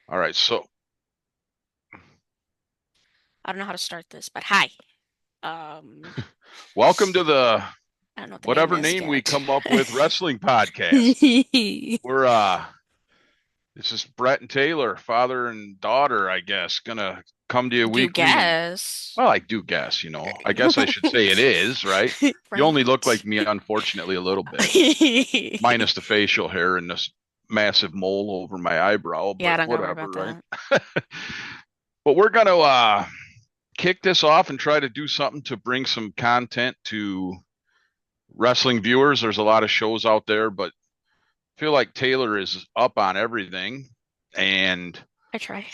All right, so I don't know how to start this, but hi. Um, welcome to the I don't know what the name whatever is name we yet. come up with wrestling podcast. We're this is Brett and Taylor, father and daughter, I guess, gonna come to you Do weekly and guess. well, I do guess, I guess I should say it is, right? You only look Right. like me, unfortunately, a little bit, minus the facial hair and this massive mole over my eyebrow, Yeah, but don't gotta worry whatever, about right? that. But we're gonna kick this off and try to do something to bring some content to wrestling viewers. There's a lot of shows out there, but I feel like Taylor is up on everything, and I try.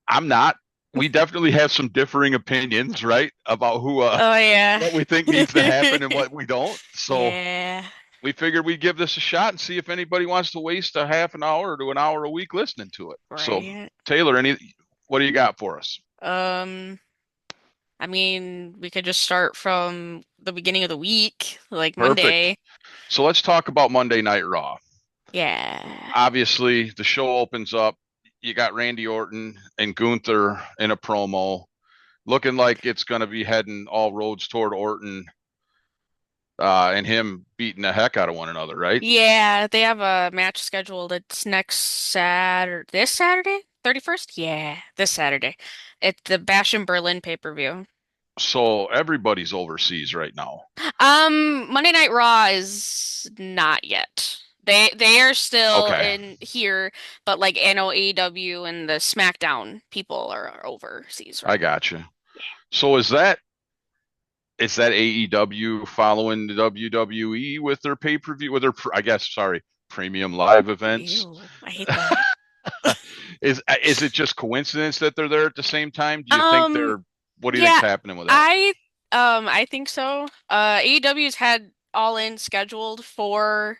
I'm not. We definitely have some differing opinions, right, about who Oh yeah. what we think needs to happen and what we don't. So Yeah. we figured we'd give this a shot and see if anybody wants to waste a half an hour to an hour a week listening to it. So Right. Taylor, what do you got for us? Um, I mean, we could just start from the beginning of the week, like Perfect. Monday. So let's talk about Monday Night Raw. Yeah. Obviously, the show opens up. You got Randy Orton and Gunther in a promo, looking like it's going to be heading all roads toward Orton and him beating the heck out of one another, right? Yeah, they have a match scheduled. It's next Saturday, this Saturday, 31st? Yeah, this Saturday. It's the Bash in Berlin pay-per-view. So everybody's overseas right now. Monday Night Raw is not yet. They are still Okay, in here, but like I know AEW and the SmackDown people are overseas I right now. got you. So is that AEW following the WWE with their pay per view with their I guess sorry premium live events? Ew, I hate that. Is it just coincidence that they're there at the same time? Do you think Um, they're what do you think's yeah, happening with that? I I think so. AEW's had All In scheduled for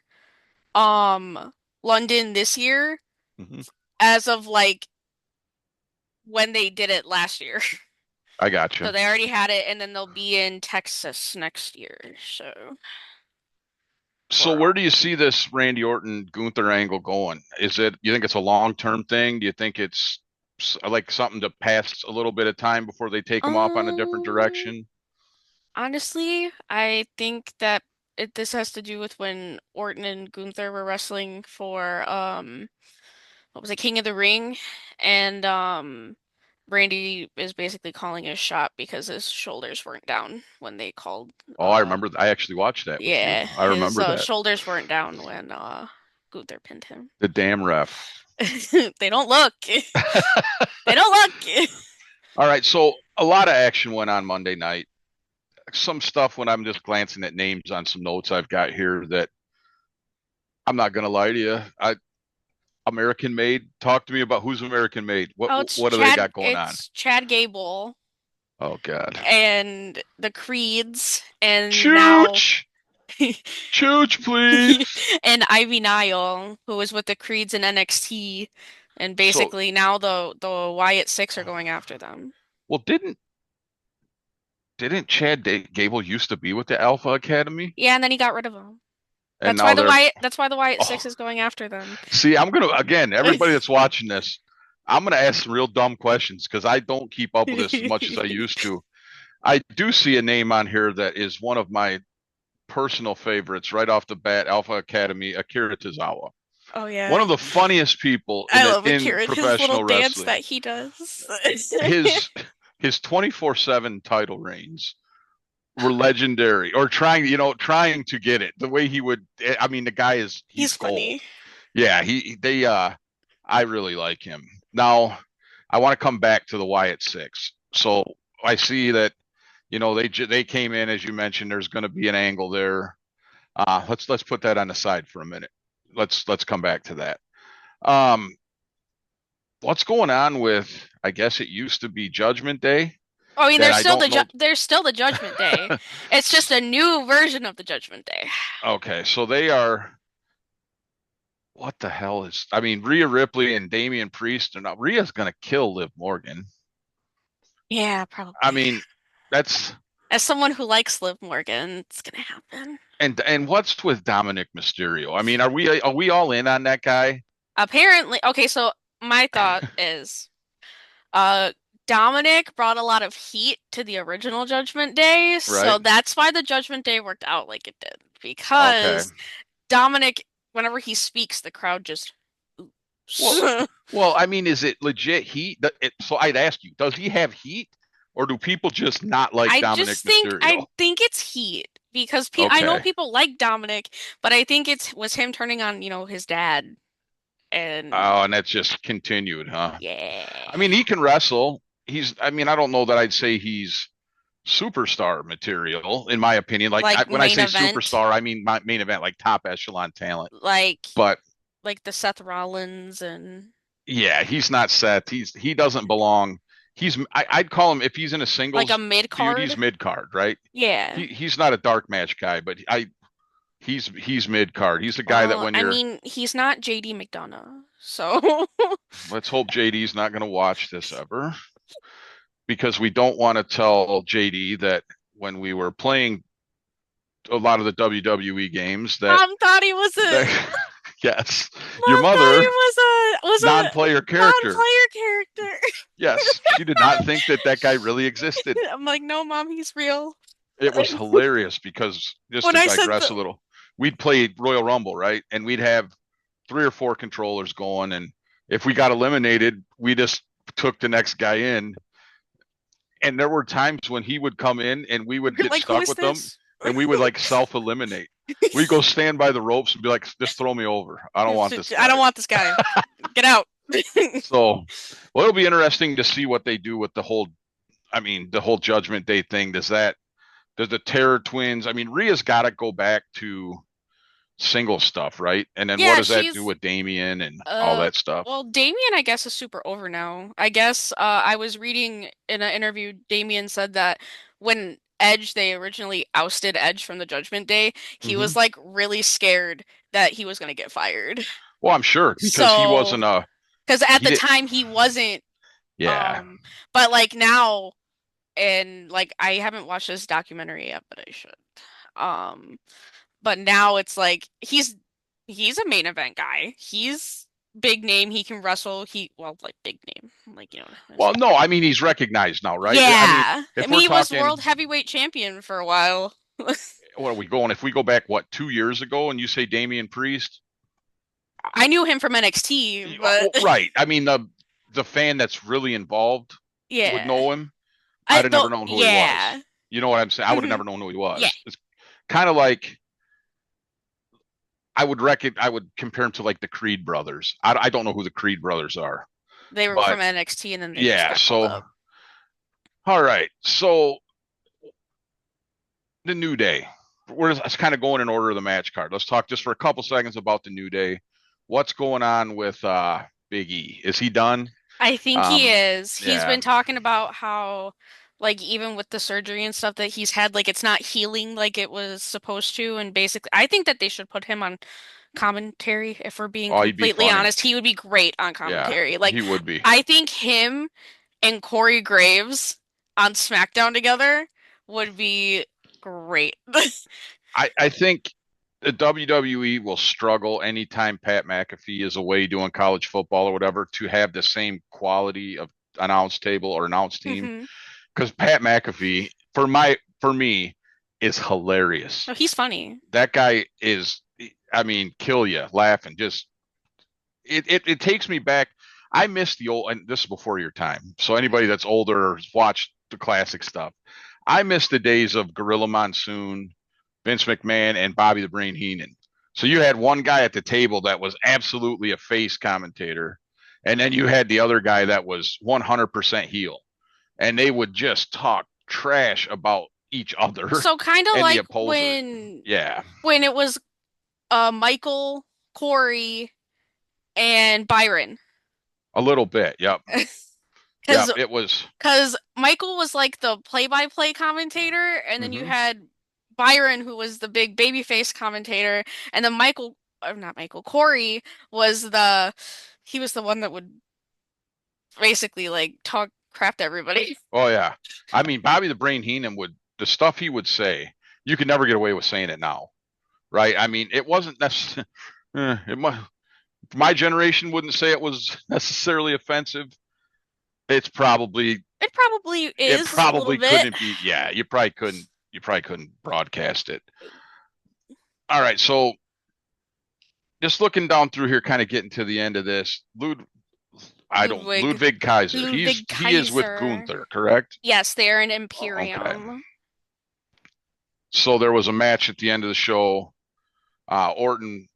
London this year Hmm. as of like when they did it last year. I got you. So they already had it and then they'll be in Texas next year. So So for where do you see this Randy Orton Gunther angle going? Is it you think it's a long term thing? Do you think it's like something to pass a little bit of time before they take him off on a different um direction? honestly, I think that this has to do with when Orton and Gunther were wrestling for what was it, King of the Ring, and Randy is basically calling his shot because his shoulders weren't down when they called Oh, I remember. I actually watched that with you. yeah, I his remember that. shoulders weren't down when Gunther pinned him. The damn ref. They don't look. They don't look. All right, so a lot of action went on Monday night. Some stuff when I'm just glancing at names on some notes I've got here that I'm not gonna lie to you. American made. Talk to me about who's American made. What Oh, what do they got going on? It's Chad Gable Oh God. and the Creeds and now Chooch! Chooch, please. and Ivy Nile, who was with the Creeds in NXT, and So, basically now the Wyatt Six are going after them. well, didn't Gable used to be with the Alpha Academy, Yeah, and then he got rid of them. and now they're That's why the Wyatt oh, Six is going after them. see, I'm gonna again, everybody that's watching this, I'm gonna ask some real dumb questions because I don't keep up with this as much as I used to. I do see a name on here that is one of my personal favorites right off the bat, Alpha Academy, Akira Tozawa. Oh One yeah. of the funniest people I love in Akira, his little professional dance wrestling. that he does. His his 24/7 title reigns were legendary or trying to get it the way he would. I mean, the guy is he's He's gold. funny. Yeah, I really like him. Now, I want to come back to the Wyatt Six. So I see that they came in as you mentioned. There's going to be an angle there. Let's put that on the side for a minute. Let's come back to that. Um, what's going on with? I guess it used to be Judgment Day I mean, that I don't know. there's still the Judgment Day. It's just a new version of the Judgment Day. Okay, so they are. What the hell is? I mean, Rhea Ripley and Damian Priest are not. Rhea's gonna kill Liv Morgan. Yeah, I probably. mean, that's As someone who likes Liv Morgan, it's gonna happen. and what's with Dominic Mysterio? I mean, are we all in on that guy? Apparently, okay, so my thought is, uh, Dominic brought a lot of heat to the original Judgment Day, so right? that's why the Judgment Day worked out like it did. Okay. Because Dominic, whenever he speaks, the crowd just oops. Well, well, I mean, is it legit heat? So I'd ask you, does he have heat, or do people just not like Dominic I Mysterio? think it's heat because pe I know Okay. people like Dominic, but I think it was him turning on, his dad and Oh, and that's just continued, huh? yeah, I mean, he can wrestle. I mean, I don't know that I'd say he's superstar material, in my opinion. Like like when I main say event, superstar, I mean my main event, like top echelon talent. like But the Seth Rollins and yeah, he's not set. He doesn't belong. I'd call him if he's in a like a singles mid feud, he's card. mid card, right? Yeah. He's not a dark match guy, but he's mid card. He's the guy that Well, when I you're mean, he's not JD McDonough, so let's hope JD's not going to watch this ever because we don't want to tell JD that when we were playing a lot of the WWE games that Mom thought he was that a yes, your Mom thought he mother was a non-player character. non-player character. Yes, she did not think that that guy really existed. I'm like, no, Mom, he's real. It was hilarious because just When to I said digress a the little, we'd play Royal Rumble, right? And we'd have three or four controllers going, and if we got eliminated, we just took the next guy in. And there were times when he would come in and we would you're get like, who stuck is with them this? and we would like self-eliminate. We'd go stand by the ropes and be like, just throw me over. I don't want this I guy. don't want this guy. Get out. So, well, it'll be interesting to see what they do with the whole Judgment Day thing. Does the Terror Twins, I mean, Rhea's got to go back to single stuff, right? And then what Yeah, does that do she's with Damien and all uh that stuff? well, Damien, I guess, is super over now. I guess I was reading in an interview, Damien said that when they originally ousted Edge from the Judgment Day, he was Hmm. like really scared that he was gonna get fired. Well, I'm sure because he So, wasn't because at he the did, time he wasn't, yeah. but like now, and like I haven't watched this documentary yet, but I should. Um, but now it's like he's a main event guy. He's big name. He can wrestle. Like big name. Like, what I'm Well, saying. no, I mean he's recognized now, right? I mean, Yeah. I if mean, we're he was talking, world heavyweight champion for a while. what are we going? If we go back, what, 2 years ago, and you say Damian Priest, I knew him from NXT, but right? I mean the fan that's really involved would yeah. know him. I'd have never known who he was. Yeah. You know what I'm saying? I would have Hmm. never known who he Yeah. was. It's kind of like I would compare him to like the Creed brothers. I don't know who the Creed brothers are, They were but from NXT and then they just yeah. got called So up. all right, so the New Day. We're just kind of going in order of the match card. Let's talk just for a couple seconds about the New Day. What's going on with Big E? Is he done? I think he Um, is. He's yeah. been talking about how, like, even with the surgery and stuff that he's had, like, it's not healing like it was supposed to. And basically, I think that they should put him on commentary, if we're being Oh, he'd be completely funny. honest. He would be great on Yeah, commentary. Like, he would be. I think him and Corey Graves on SmackDown together would be great. I think the WWE will struggle anytime Pat McAfee is away doing college football or whatever to have the same quality of announce table or announce team Hmm. because Pat McAfee for me is hilarious. No, he's funny. That guy is, I mean, kill you laughing. Just it takes me back. I miss the old, and this is before your time. So anybody that's older has watched the classic stuff. I miss the days of Gorilla Monsoon, Vince McMahon, and Bobby the Brain Heenan. So you had one guy at the table that was absolutely a face commentator, and then you had the other guy that was 100% heel, and they would just talk trash about each other So kind of and the like opposer. Yeah, when it was Michael, Corey, and Byron. a little bit. Yep, yep. Because It was. Michael was like the play-by-play commentator, and then you Hmm. had Byron, who was the big babyface commentator, and then not Michael, Corey was he was the one that would basically like talk crap to everybody. Oh yeah. I mean, Bobby the Brain Heenan would the stuff he would say. You could never get away with saying it now, right? I mean, it wasn't necessarily. It must. My generation wouldn't say it was necessarily offensive. It's probably It probably it is a little probably bit. couldn't be. Yeah, you probably couldn't broadcast it. All right, so just looking down through here, kind of getting to the end of this. Ludwig. Ludwig Kaiser. Ludwig He is with Kaiser. Gunther, correct? Yes, they're an Okay. Imperium. So there was a match at the end of the show. Orton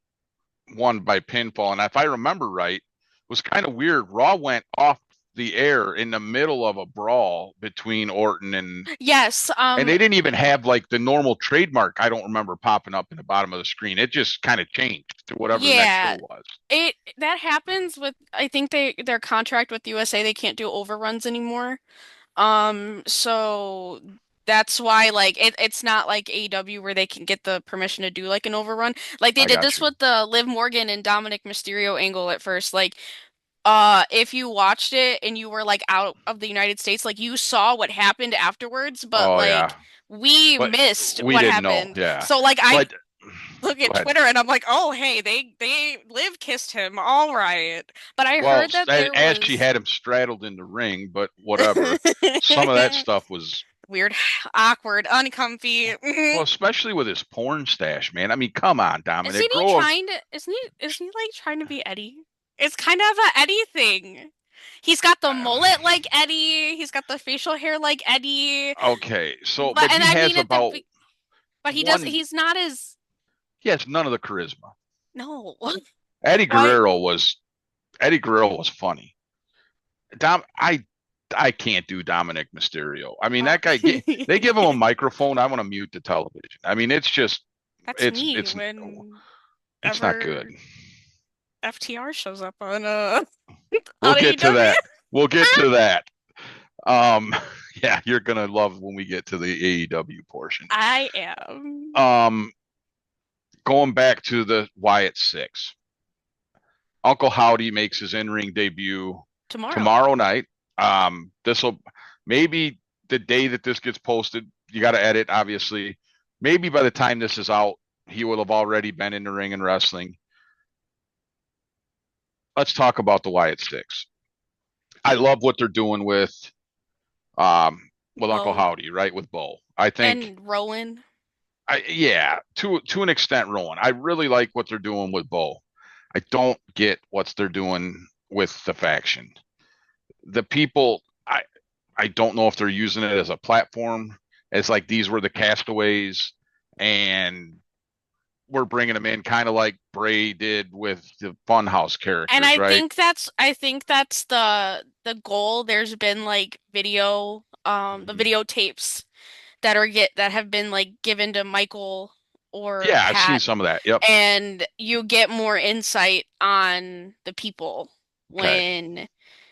won by pinfall, and if I remember right, it was kind of weird. Raw went off the air in the middle of a brawl between Orton Yes, and they didn't even have like the normal trademark. I don't remember popping up in the bottom of the screen. It just kind of changed to whatever the next show yeah. was. It that happens with I think their contract with USA they can't do overruns anymore. So that's why like it's not like AEW where they can get the permission to do like an overrun. Like they I did got this you. with the Liv Morgan and Dominic Mysterio angle at first. Like if you watched it and you were like out of the United States, like you saw what happened afterwards, but Oh like yeah, we but missed we what didn't know. happened. Yeah, So like I but look go at ahead. Twitter and I'm like, "Oh, hey, they Liv kissed him. All right." But I Well, heard that there as she was had him straddled in the ring, but whatever. Some of that stuff was weird, awkward, uncomfy. well, especially with his porn stash, man. I mean, come on, Isn't Dominic, he grow up. trying to, isn't he like trying to be Eddie? It's kind of a Eddie thing. He's got the mullet like Eddie. He's got the facial hair like Eddie. Okay, so But but and he I has mean about but one. he's not as He has none of the charisma. no. Eddie Why? Guerrero was Eddie Guerrero was funny. Dom, I can't do Dominic Mysterio. I mean, Oh. that guy. They give him a microphone. I want to mute the television. I mean, it's just That's it's me it's it's not good. whenever FTR shows up on We'll on get to AEW. that. We'll get to that. Um, yeah, you're gonna love when we get to the AEW portion. I am Um, going back to the Wyatt Six. Uncle Howdy makes his in-ring debut tomorrow. tomorrow night. This will maybe the day that this gets posted. You got to edit, obviously. Maybe by the time this is out, he will have already been in the ring and wrestling. Let's talk about the Wyatt Six. I love what they're doing with Uncle Bo Howdy, right? With Bo. I think, and Rowan. yeah, to an extent, Rowan. I really like what they're doing with Bo. I don't get what they're doing with the faction. The people, I don't know if they're using it as a platform. It's like these were the castaways, and we're bringing them in, kind of like Bray did with the Funhouse And characters, right? I think that's the goal. There's been like the Mhm. videotapes that are get that have been like given to Michael or Yeah, I've seen Pat some of that. Yep. and you get more insight on the people Okay. when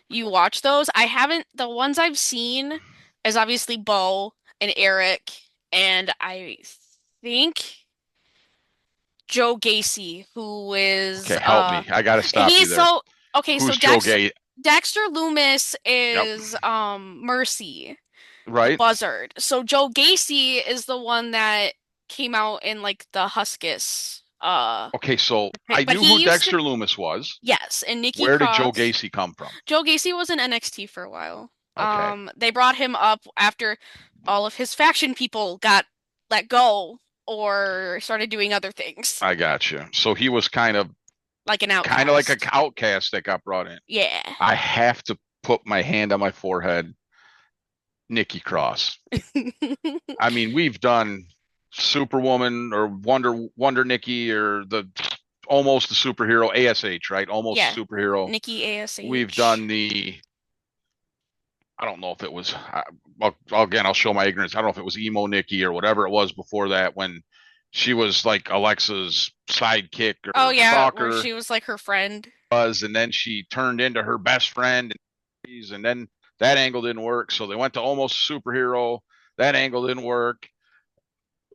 you watch those. I haven't the ones I've seen is obviously Bo and Eric and I think Joe Gacy, who is Okay. Help me. I got to stop you he's there. so okay, so Who's Joe Gay? Dexter Loomis Yep. is Mercy, the Right. buzzard. So Joe Gacy is the one that came out in like the Huskus Okay. So I but knew who he used to Dexter Loomis was. yes, and Nikki Where did Joe Cross. Gacy come from? Joe Gacy was in NXT for a while. Okay. They brought him up after all of his faction people got let go or started doing other things, I got you. So he was like an kind of like an outcast. outcast that got brought in. Yeah. I have to put my hand on my forehead. Nikki Cross. I mean, we've done Superwoman or Wonder Nikki or the almost the superhero ASH, right? Almost Yeah. superhero. Nikki We've ASH. done the. I don't know if it was. Again, I'll show my ignorance. I don't know if it was emo Nikki or whatever it was before that when she was like Alexa's sidekick Oh or yeah, where stalker she was like her friend. was, and then she turned into her best friend, and then that angle didn't work. So they went to almost superhero. That angle didn't work.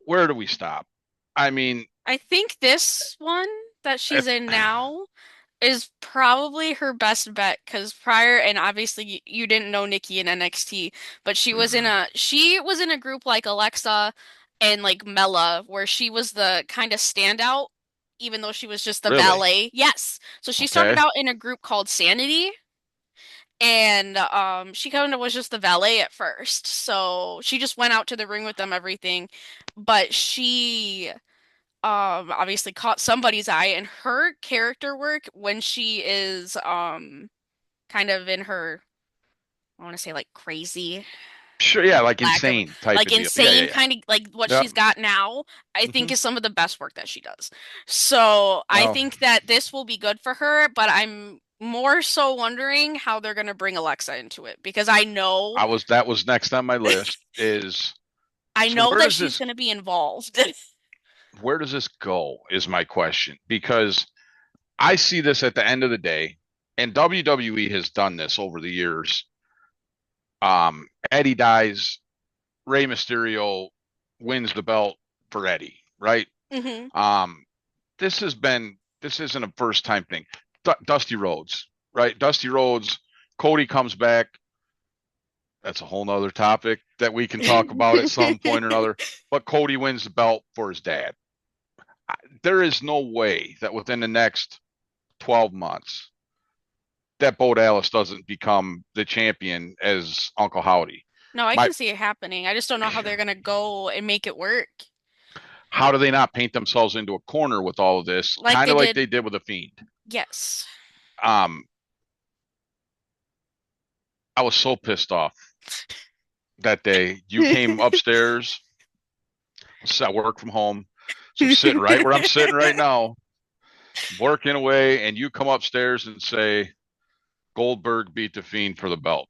Where do we stop? I mean, I think this one that she's if, in now is probably her best bet because prior and obviously you didn't know Nikki in NXT, but she was in a group like Alexa and like Mella where she was the kind of standout even though she was just a Really? valet. Yes. So she started Okay. out in a group called Sanity, and she kind of was just the valet at first. So she just went out to the ring with them, everything. But she obviously caught somebody's eye, and her character work when she is kind of in her, I want to say like crazy, Sure. Yeah, like lack of insane type like of deal. Yeah, insane yeah, kind of like what yeah. she's got now, I think Yep. is some of the best work that she does. So I Well, think that this will be good for her, but I'm more so wondering how they're gonna bring Alexa into it because that was next on my list is I so know that she's gonna be involved. where does this go is my question because I see this at the end of the day, and WWE has done this over the years. Eddie dies, Rey Mysterio wins the belt for Eddie, right? hmm Um, this isn't a first time thing. Dusty Rhodes, right? Dusty Rhodes, Cody comes back. That's a whole nother topic that we can talk about at some point or another. But Cody wins the belt for his dad. There is no way that within the next 12 months that Bo Dallas doesn't become the champion as Uncle Howdy. No, I My, can see it happening. I just don't know how they're gonna go and make it work. how do they not paint themselves into a corner with all of this, Like kind they of like did, they did with the Fiend? yes. Um, I was so pissed off that day. You came upstairs, I work from home, so sitting right where I'm sitting right now, working away, and you come upstairs and say Goldberg beat the Fiend for the belt.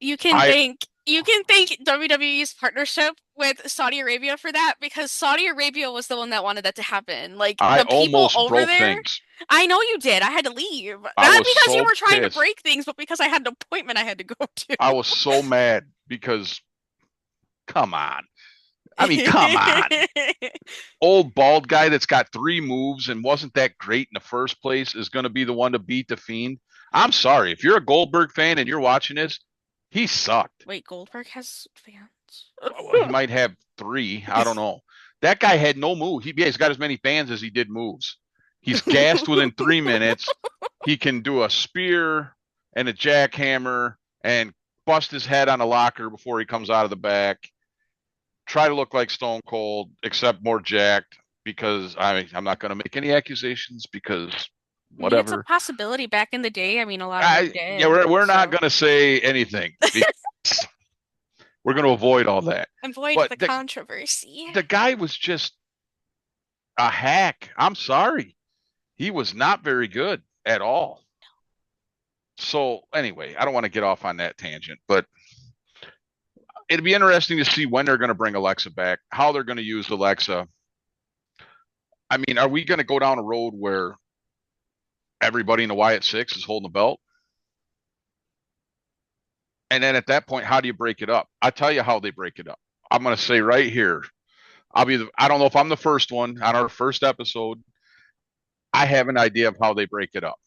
I You can thank WWE's partnership with Saudi Arabia for that because Saudi Arabia was the one that wanted that to happen. Like I the people almost over broke there, things. I know you did. I had to leave. I Not was because you so were trying to pissed. break things, but because I had an appointment I had to go I to. was so mad because come on. I mean, come on. Old bald guy that's got three moves and wasn't that great in the first place is going to be the one to beat the Fiend. I'm sorry. If you're a Goldberg fan and you're watching this, he sucked. Wait, Goldberg has fans? Well, he might have three. I don't know. That guy had no move. Yeah, he's got as many fans as he did moves. He's gassed within 3 minutes. He can do a spear and a jackhammer and bust his head on a locker before he comes out of the back. Try to look like Stone Cold, except more jacked because I'm not going to make any accusations because I mean, it's a whatever. possibility. Back in the day, I mean, a lot of them Yeah, did. we're not So going to say anything because we're going to avoid all that. avoid But the controversy. the guy was just a hack. I'm sorry. He was not very good at all. So anyway, I don't want to get off on that tangent, but it'd be interesting to see when they're going to bring Alexa back, how they're going to use Alexa. I mean, are we going to go down a road where everybody in the Wyatt Six is holding the belt? And then at that point, how do you break it up? I tell you how they break it up. I'm going to say right here. I don't know if I'm the first one on our first episode. I have an idea of how they break it up.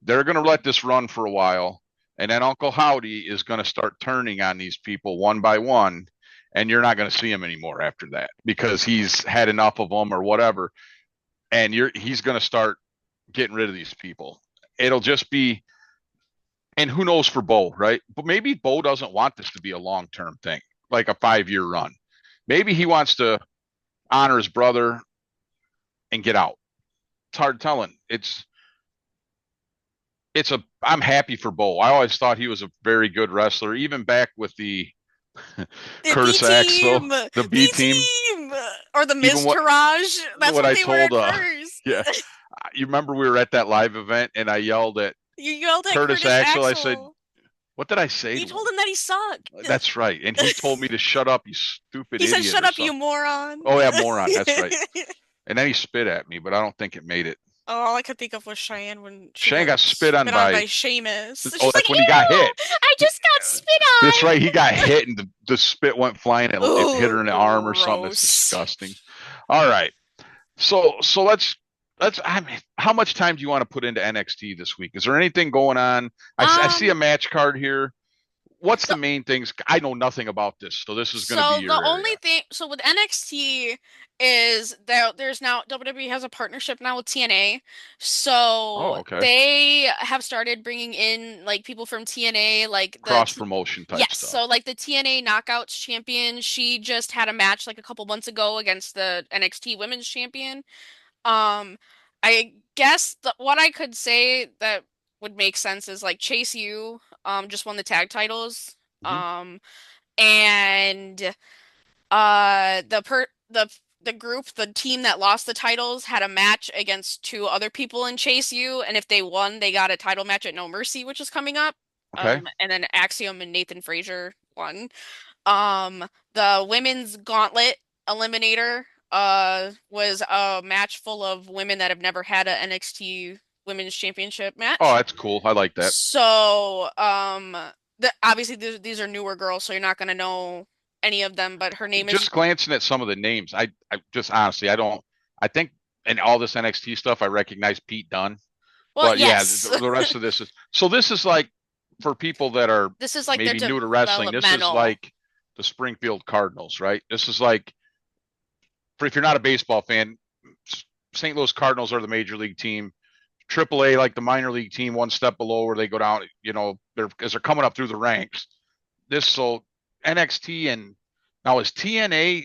They're going to let this run for a while, and then Uncle Howdy is going to start turning on these people one by one, and you're not going to see him anymore after that because he's had enough of them or whatever, and he's going to start getting rid of these people. It'll just be, and who knows for Bo, right? But maybe Bo doesn't want this to be a long term thing, like a 5 year run. Maybe he wants to honor his brother and get out. It's hard telling. I'm happy for Bo. I always thought he was a very good wrestler, even back with the The B Curtis Axel, team, the B B team. team, or the Even Miz Taraj. That's what what I they were told, at first. yeah, you remember we were at that live event and I yelled at You yelled at Curtis Curtis Axel. I said, Axel. "What did I say You to told him?" him that he sucked. That's right, and he told me to shut up, you stupid He said, idiot, "Shut or up, you something. moron." Oh yeah, moron. That's right. And then he spit at me, but I don't think it made it. All I could think of was Cheyenne when she Shane got got spit on spit on by. by Sheamus. Oh, She's like, that's when he got "Ew, hit. I just got spit That's right. He got on." hit and the spit went flying. It hit her Ooh, in the arm or something. That's gross. disgusting. All right. So let's. I mean, how much time do you want to put into NXT this week? Is there anything going on? I see a Um, match card here. what's the main things? I know nothing about this, so this is going to be So the your area. only thing, so with NXT is there's now WWE has a partnership now with TNA. Oh, So okay. they have started bringing in like people from TNA, like Cross promotion type yes, stuff. so like the TNA Knockouts champion, she just had a match like a couple months ago against the NXT Women's Champion. Um, I guess what I could say that would make sense is like Chase U just won the tag titles. Hmm. And the group, the team that lost the titles had a match against two other people in Chase U, and if they won, they got a title match at No Mercy, which is coming up. Okay. And then Axiom and Nathan Frazier won. Um, the women's gauntlet eliminator was a match full of women that have never had a NXT Women's Championship Oh, match. that's cool. I like that. So, obviously these are newer girls, so you're not gonna know any of them. But her name is Just glancing at some of the names, I just honestly, I don't. I think in all this NXT stuff, I recognize Pete Dunne, well, but yeah, yes, the rest of this is so. This is like for people that are this is like their maybe new to wrestling. This is developmental. like the Springfield Cardinals, right? This is like for if you're not a baseball fan, St. Louis Cardinals are the major league team. AAA, like the minor league team, one step below where they go down. You know, they're as they're coming up through the ranks. This so NXT and now is TNA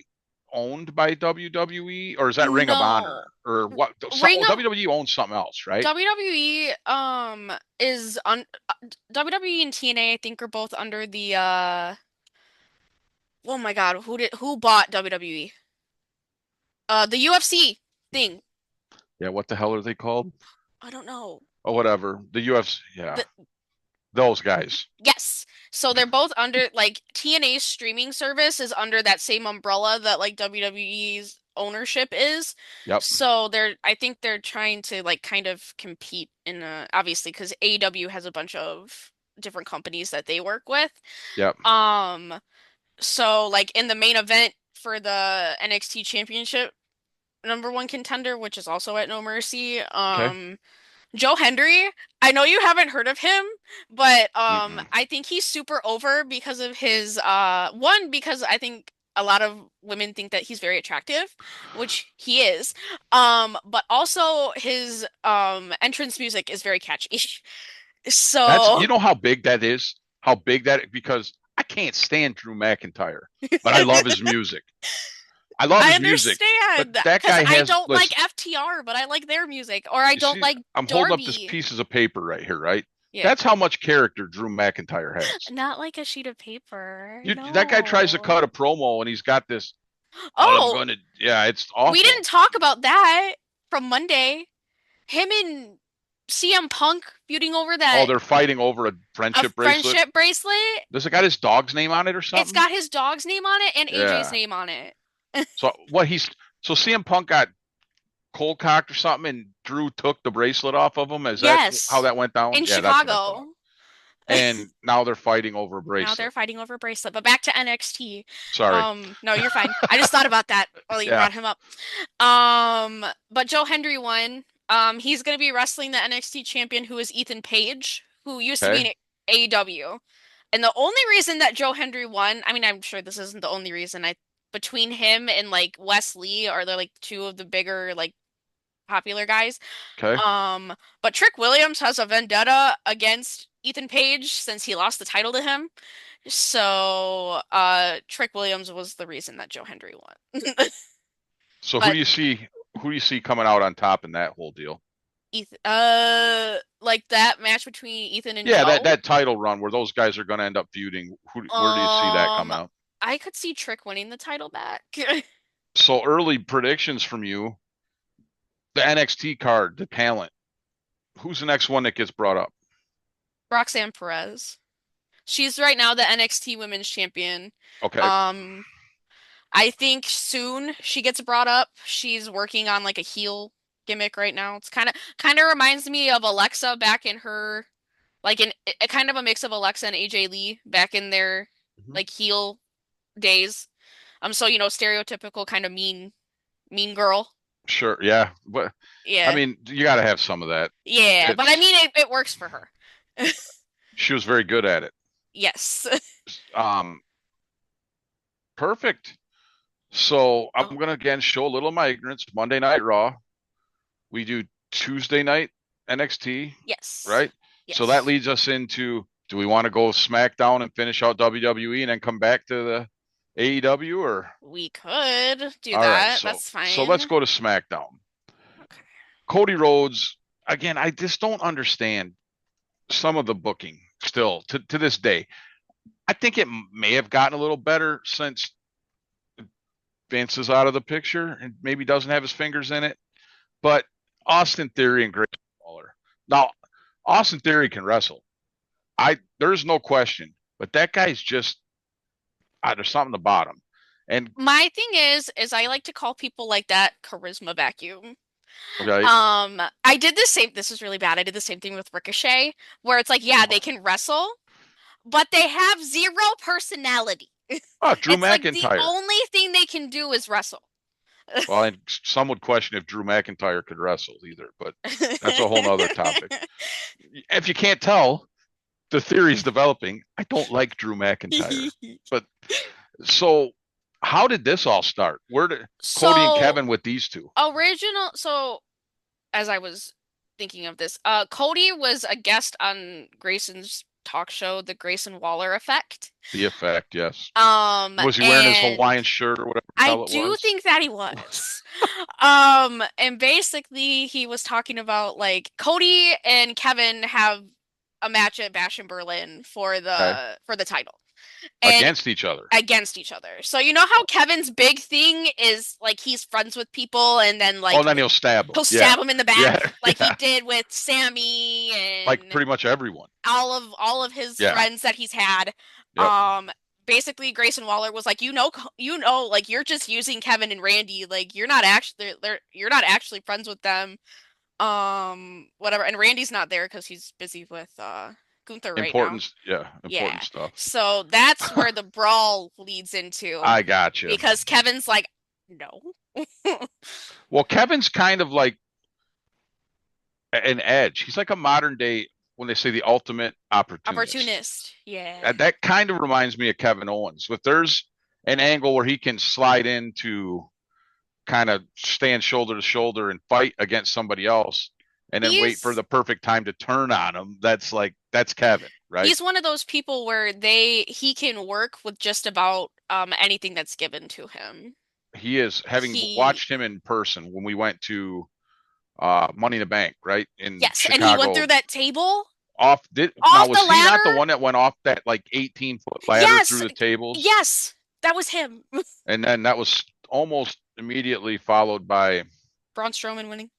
owned by WWE or is that Ring of Honor No, or what? Ring of WWE owns something else, right? WWE is on WWE and TNA. I think are both under the oh my God, who bought WWE? The UFC thing. Yeah, what the hell are they called? I don't know. Oh, whatever. The UFC, yeah, The those guys. Yes. So they're both under like TNA's streaming service is under that same umbrella that like WWE's ownership is. Yep, So I think they're trying to like kind of compete in obviously because AEW has a bunch of different companies that they work with. yep. Um so like in the main event for the NXT Championship number one contender, which is also at No Mercy, Okay. Joe Hendry, I know you haven't heard of him, but Mm-mm. I think he's super over because of his one because I think a lot of women think that he's very attractive, which he is. But also his entrance music is very catchy. That's So you know how big that is. How big that because I can't stand Drew McIntyre, but I love his music. I love I his music, but understand that because guy I has don't listen. like FTR, but I like their music, or I You don't see, like I'm holding up this Darby. pieces of paper right here, right? Yeah, That's how much character Drew McIntyre has. not like a sheet of paper. That guy tries to cut No. a promo and he's got this. All I'm Oh, gonna, yeah, it's we awful. didn't talk about that from Monday. Him and CM Punk feuding over Oh, that they're fighting over a a friendship bracelet. friendship bracelet. Does it got his dog's name on it or It's something? got his dog's name on it and AJ's Yeah. name on it. So what he's so CM Punk got cold cocked or something, and Drew took the bracelet off of him. Is that how Yes, that went down? in Yeah, that's what I thought. Chicago. And now they're fighting over a Now they're bracelet. fighting over a bracelet. But back to NXT. Sorry. No, you're fine. I just thought about that while you Yeah. brought him up. But Joe Hendry won. He's gonna be wrestling the NXT champion who is Ethan Page, who used to be Okay. in AEW. And the only reason that Joe Hendry won, I mean, I'm sure this isn't the only reason. Between him and like Wes Lee are the like two of the bigger like popular guys. Okay. But Trick Williams has a vendetta against Ethan Page since he lost the title to him. So, Trick Williams was the reason that Joe Hendry won. So who But do you see? Who do you see coming out on top in that whole deal? Ethan, like that match between Ethan and Yeah, that Joe, that title run where those guys are going to end up feuding. Where do you see that um, coming out? I could see Trick winning the title back. So early predictions from you. The NXT card, the talent. Who's the next one that gets brought up? Roxanne Perez. She's right now the NXT Women's Champion. Okay. Um, I think soon she gets brought up. She's working on like a heel gimmick right now. It's kind of reminds me of Alexa back in her like in a kind of a mix of Alexa and AJ Lee back in their Mhm. like heel days. So stereotypical kind of mean girl. Sure. Yeah. But I Yeah. mean, you got to have some of that. Yeah, but I It's mean it works for her. she was very good at it. Yes. Um, Perfect. So I'm Oh, gonna again show a little of my ignorance. Monday Night Raw. We do Tuesday night NXT, yes. right? So that Yes. leads us into, do we want to go SmackDown and finish out WWE and then come back to the AEW, or We could do all right, that. so That's let's fine. go to SmackDown. Okay. Cody Rhodes, again, I just don't understand some of the booking still to this day. I think it may have gotten a little better since Vince is out of the picture and maybe doesn't have his fingers in it. But Austin Theory and Grayson Waller. Now, Austin Theory can wrestle. There's no question, but that guy's just there's something about him. And My thing is I like to call people like that charisma vacuum. right, I did the same, this is really bad. I did the same thing with Ricochet, where it's like, yeah, they can wrestle, but they have zero personality. Drew It's like the McIntyre. only thing they can do is wrestle. Well, and some would question if Drew McIntyre could wrestle either, but that's a whole nother topic. If you can't tell, the theory's developing. I don't like Drew McIntyre, but so how did this all start? Where did Cody and So, Kevin with these two? so as I was thinking of this, Cody was a guest on Grayson's talk show, The Grayson Waller Effect. The effect, yes. Was he wearing his And Hawaiian shirt or whatever the I hell it do was? think that he was. And basically he was talking about like Cody and Kevin have a match at Bash in Berlin Okay. for the title and Against each other. against each other. So you know how Kevin's big thing is like he's friends with people and then Oh, like and then he'll stab him. he'll Yeah. stab him in the back Yeah. like he Yeah. did with Sammy Like and pretty much everyone. all of his Yeah. friends that he's had. Yep. Basically Grayson Waller was like, like you're just using Kevin and Randy, like you're not actually friends with them. Whatever. And Randy's not there because he's busy with Gunther right now. Important. Yeah. Yeah. Important stuff. So that's where the brawl leads into I got you. because Kevin's like, no. Well, Kevin's kind of like an edge. He's like a modern day, when they say the ultimate opportunist. Opportunist. Yeah. That kind of reminds me of Kevin Owens. If there's an angle where he can slide into, kind of stand shoulder to shoulder and fight against somebody else and then wait for He's the perfect time to turn on him, that's Kevin, right? he's one of those people where he can work with just about anything that's given to him. He is, having He watched him in person when we went to Money in the Bank, right? In Yes, and he went Chicago. through that table Now off the was he not the ladder. one that went off that like 18-foot ladder through Yes. the tables? Yes. That was him. And then that was almost immediately followed by Braun Strowman winning.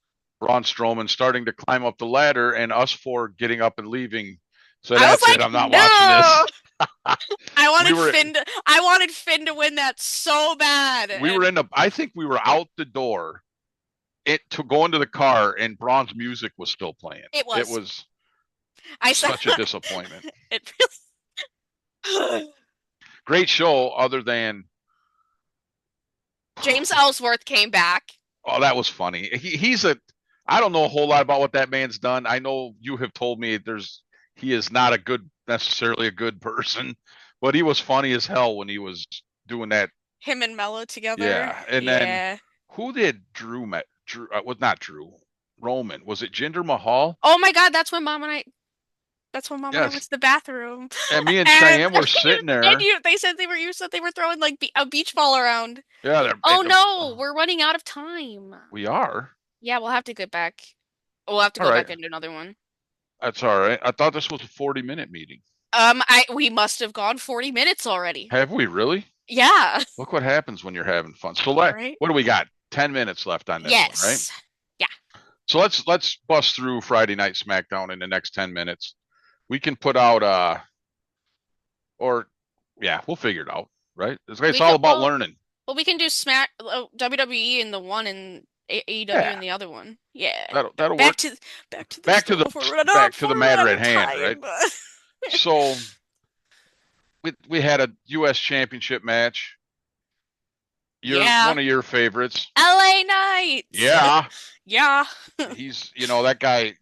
Braun Strowman starting to climb up the ladder and us four getting up and leaving. So I was that's it. like, I'm not watching this. no. we were I wanted Finn to win that so bad. we were And in the I think we were out the door to go into the car and Braun's music was still playing. it It was. was I said such a disappointment. it really Great show other than James Ellsworth came back. oh, that was funny. He's a I don't know a whole lot about what that man's done. I know you have told me he is not necessarily a good person, but he was funny as hell when he was doing that. Him and Mella together. Yeah. And then Yeah. who did Drew met? Drew was not Drew. Roman. Was it Jinder Mahal? Oh my God, that's when Mom and I went Yes. to the bathroom. And me and And Cheyenne were sitting and there. you said they were throwing like a beach ball around. Yeah, Oh no, we're running out of time. we are. Yeah, we'll have to get back. We'll have to All go right. back into another one. That's all right. I thought this was a 40-minute meeting. We must have gone 40 minutes already. Have we really? Yeah. Look what happens when you're having fun. So Right? what do we got? 10 minutes left on this one, right? Yes. Yeah. So let's bust through Friday Night SmackDown in the next 10 minutes. We can put out or yeah, we'll figure it out, right? It's We all could about learning. well we can do WWE in the one and AEW in Yeah, the other one. Yeah. that'll Back work. to back to the Back to story the before we run out back to before the we run matter out at of hand, right? time. So we had a U.S. Championship match. Yeah. One of your favorites. LA Knight. Yeah, Yeah. he's that guy.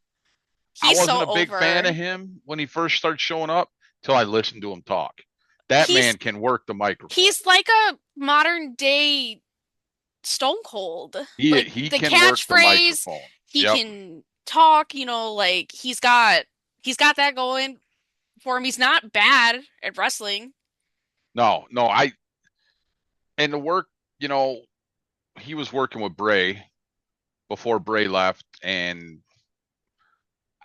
I He's wasn't so a big fan over. of him when he first started showing up. till I listened to him talk. That He's man can work the microphone. he's like a modern day Stone Cold. Like He the can work the catchphrase, microphone. he Yep. can talk, like he's got that going for him. He's not bad at wrestling. No, no, and the work, you know, he was working with Bray before Bray left, and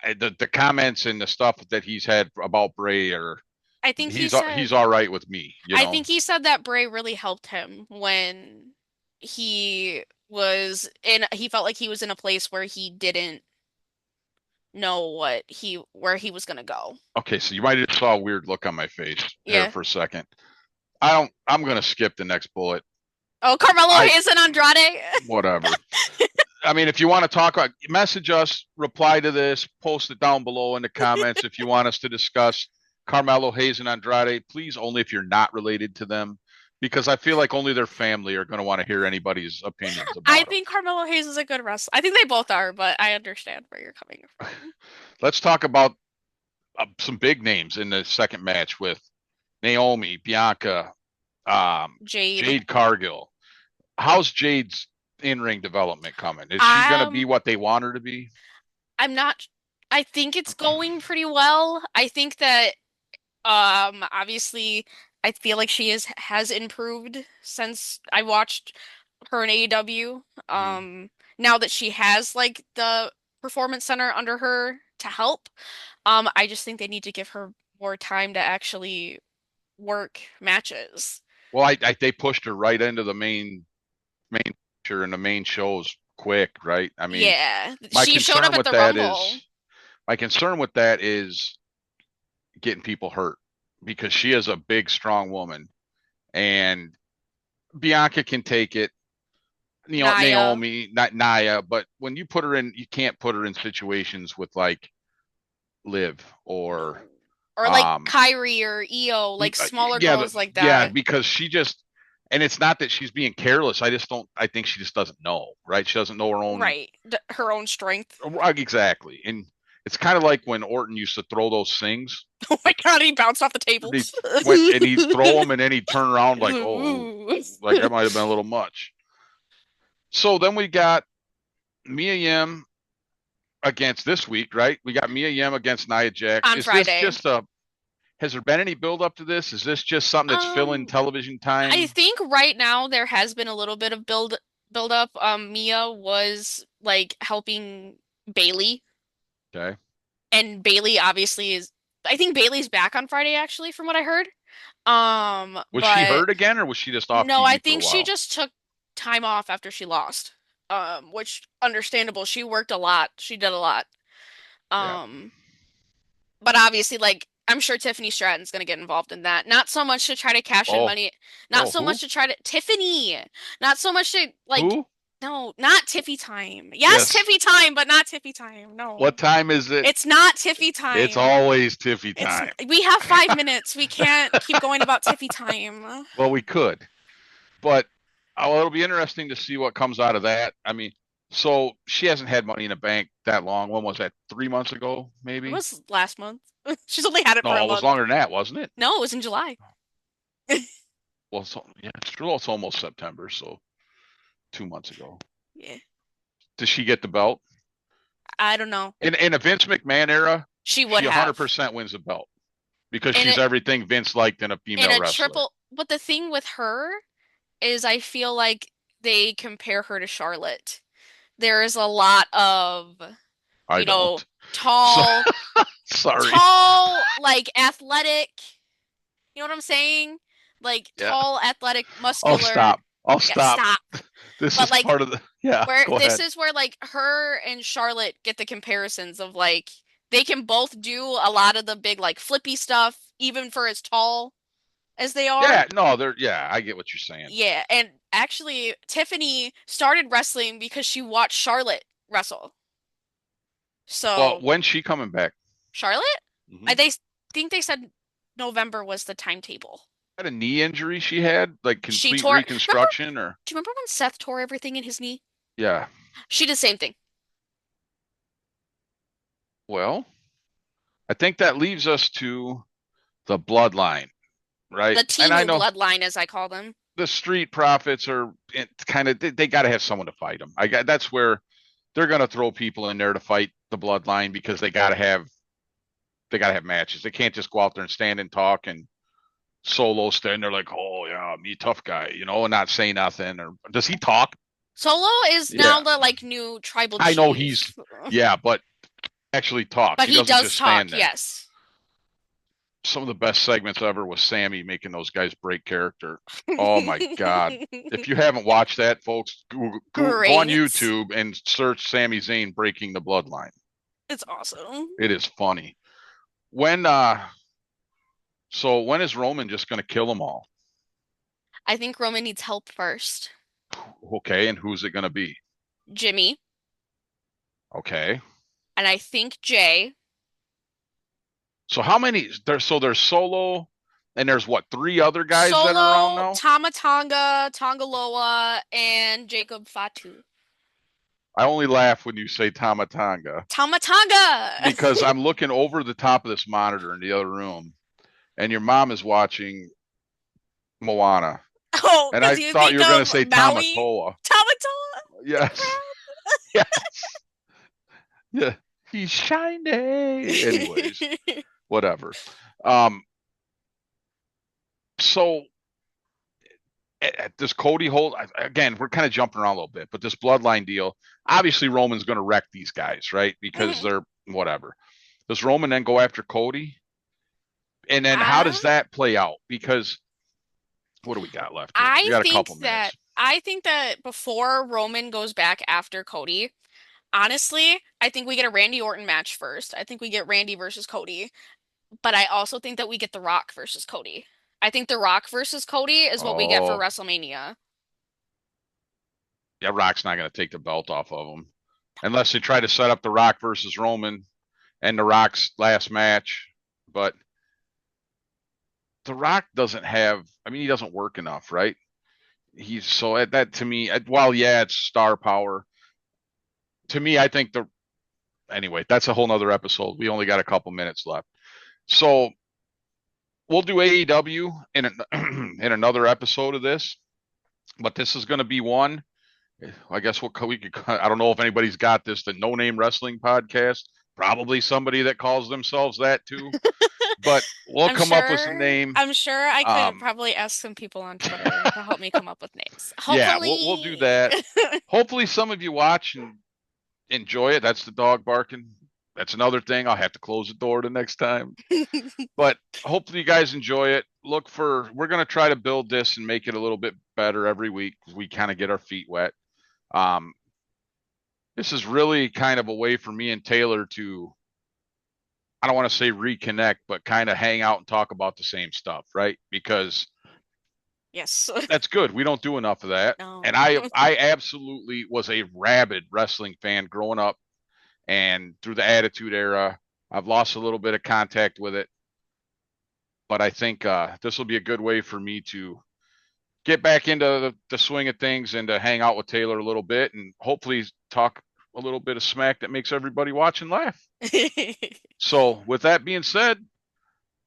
the comments and the stuff that he's had about Bray are I think he he's said all right with me, you I know. think he said that Bray really helped him when he felt like he was in a place where he didn't know where he was gonna go. Okay, so you might have saw a weird look on my face there Yeah. for a second. I'm gonna skip the next bullet. Oh, Carmelo I Hayes and Andrade. Whatever. I mean, if you want to talk, message us, reply to this, post it down below in the comments if you want us to discuss Carmelo Hayes and Andrade. Please, only if you're not related to them, because I feel like only their family are going to want to hear anybody's opinions I about them. think Carmelo Hayes is a good wrestler. I think they both are, but I understand where you're coming from. Let's talk about some big names in the second match with Naomi, Bianca, Jade. Jade Cargill. How's Jade's in-ring development coming? Is she going to be Um, what they want her to be? I'm not. I think it's going pretty well. I think that obviously I feel like she has improved since I watched her in AEW. Mhm. Now that she has like the performance center under her to help, I just think they need to give her more time to actually work matches. Well, they pushed her right into the main picture and the main shows quick, right? I mean, Yeah, my she showed up concern at with the that Rumble. is my concern with that is getting people hurt because she is a big, strong woman, and Bianca can take it. You know, Naya, Naomi, not Naya, but when you put her in, you can't put her in situations with like Liv or no. Or like um Kyrie or Io, like smaller yeah, girls like yeah, that. because she just, and it's not that she's being careless. I just don't. I think she just doesn't know, right? She doesn't know her own. Right. Her own strength. Exactly, and it's kind of like when Orton used to throw those things. Oh my God, he bounced off the He tables. went and he'd throw them, and then he'd turn around like, oh, like that might have been a little much. So then we got Mia Yim against this week, right? We got Mia Yim against Nia Jax. On Is this Friday. just a? Has there been any build up to this? Is this just something that's filling Um, television I time? think right now there has been a little bit of build up. Mia was like helping Bailey, Okay. and Bailey obviously is. I think Bailey's back on Friday actually, from what I heard. Was she But hurt again, or was she just off no, I TV for a think she while? just took time off after she lost. Which understandable. She worked a lot. She did a lot. Yeah. Um, but obviously, like I'm sure Tiffany Stratton's gonna get involved in that. Not so much to try to cash in Oh, money, not oh, so much who? to try to Tiffany, not so much to like Who? no, not Tiffy time. Yes, Yes. Tiffy time, but not Tiffy time. What No. time is it? It's not Tiffy It's time. always Tiffy It's time. we have 5 minutes. We can't keep going about Tiffy time. Well, we could, but it'll be interesting to see what comes out of that. I mean, so she hasn't had money in the bank that long. When was that? 3 months ago, It maybe? was last month. She's only had it for a No, it was month. longer than that, wasn't it? No, it was in July. Well, yeah, it's true. It's almost September, so 2 months ago. Yeah. Does she get the belt? I don't know. In a Vince McMahon era, She would she have. 100% wins the belt because In she's it everything Vince liked in a in female a wrestler. triple, but the thing with her is I feel like they compare her to Charlotte. There is a lot of, I you know, don't. So, tall, sorry. tall, like athletic, you know what I'm saying? Like Yeah. tall, athletic, I'll muscular. stop. I'll Yeah, stop. stop. This But is like part of the. Yeah, where go this ahead. is where like her and Charlotte get the comparisons of like they can both do a lot of the big like flippy stuff, even for as tall as they are. Yeah, no, yeah, I get what you're saying. Yeah, and actually Tiffany started wrestling because she watched Charlotte wrestle. Well, So, when's she coming back? Charlotte? Hmm. They think they said November was the timetable. Had a knee injury she had, like She complete tore, remember, reconstruction, or do you remember when Seth tore everything in his knee? yeah. She did the same thing. Well, I think that leaves us to the bloodline, right? The And I Timu know bloodline, as I call them. the Street Profits are kind of they got to have someone to fight them. I got that's where they're going to throw people in there to fight the bloodline because they got to have matches. They can't just go out there and stand and talk and Solo stand there like, oh yeah, me tough guy, and not say nothing. Or does he talk? Solo is now Yeah, the like new tribal I know he's chief, yeah, but actually talks. but He he doesn't does just stand talk. there. Yes. Some of the best segments ever was Sammy making those guys break character. Oh my god! If you haven't watched that, folks, go on Great. YouTube and search Sami Zayn breaking the bloodline. It's awesome. It is funny. When is Roman just going to kill them all? I think Roman needs help first. Okay, and who's it going to be? Jimmy, Okay. and I think Jay. So how many there's Solo and there's what, three other guys that are around Solo, now? Tama Tonga, Tongaloa, and Jacob Fatu. I only laugh when you say Tamatanga Tama Tonga! because I'm looking over the top of this monitor in the other room and your mom is watching Moana. Oh, And because I you thought you think were going to of say Maui, Tamatoa. Tamatoa, the Yes. Yes. Yeah. He's shiny. Anyways, crab. whatever. Um, so at this Cody hold again, we're kind of jumping around a little bit, but this bloodline deal, obviously Roman's going to wreck these guys, right? Because Mhm. they're whatever. Does Roman then go after Cody? And then how I does that play out? Because what do we got left here? We I got a think couple that minutes. I think that before Roman goes back after Cody, honestly, I think we get a Randy Orton match first. I think we get Randy versus Cody, but I also think that we get The Rock versus Cody. I think The Rock versus Cody is what we get for Oh, WrestleMania. yeah, Rock's not going to take the belt off of him unless they try to set up the Rock versus Roman and the Rock's last match. But the Rock doesn't have. I mean, he doesn't work enough, right? He's so that to me. While yeah, it's star power. To me, I think the anyway. That's a whole nother episode. We only got a couple minutes left, so we'll do AEW in another episode of this. But this is going to be one. I guess we could. I don't know if anybody's got this. The No Name Wrestling Podcast. Probably somebody that calls themselves that too. But we'll I'm come up with some sure name. I'm sure I could Um, probably ask some people on Twitter to help me come up with names. yeah, we'll do Hopefully. that. Hopefully, some of you watch and enjoy it. That's the dog barking. That's another thing. I'll have to close the door the next time. But hopefully, you guys enjoy it. We're going to try to build this and make it a little bit better every week. We kind of get our feet wet. Um, this is really kind of a way for me and Taylor to, I don't want to say reconnect, but kind of hang out and talk about the same stuff, right? Because Yes. that's good. We don't do enough of that. And No. I absolutely was a rabid wrestling fan growing up and through the Attitude Era. I've lost a little bit of contact with it, but I think this will be a good way for me to get back into the swing of things and to hang out with Taylor a little bit and hopefully talk a little bit of smack that makes everybody watch and laugh. So, with that being said,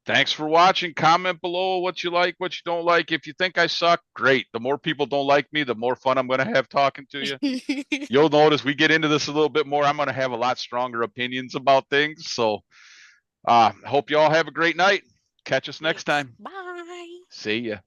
thanks for watching. Comment below what you like, what you don't like. If you think I suck, great. The more people don't like me, the more fun I'm going to have talking to you. You'll notice we get into this a little bit more. I'm going to have a lot stronger opinions about things. So, hope you all have a great night. Catch us next Yes. time. Bye. See ya.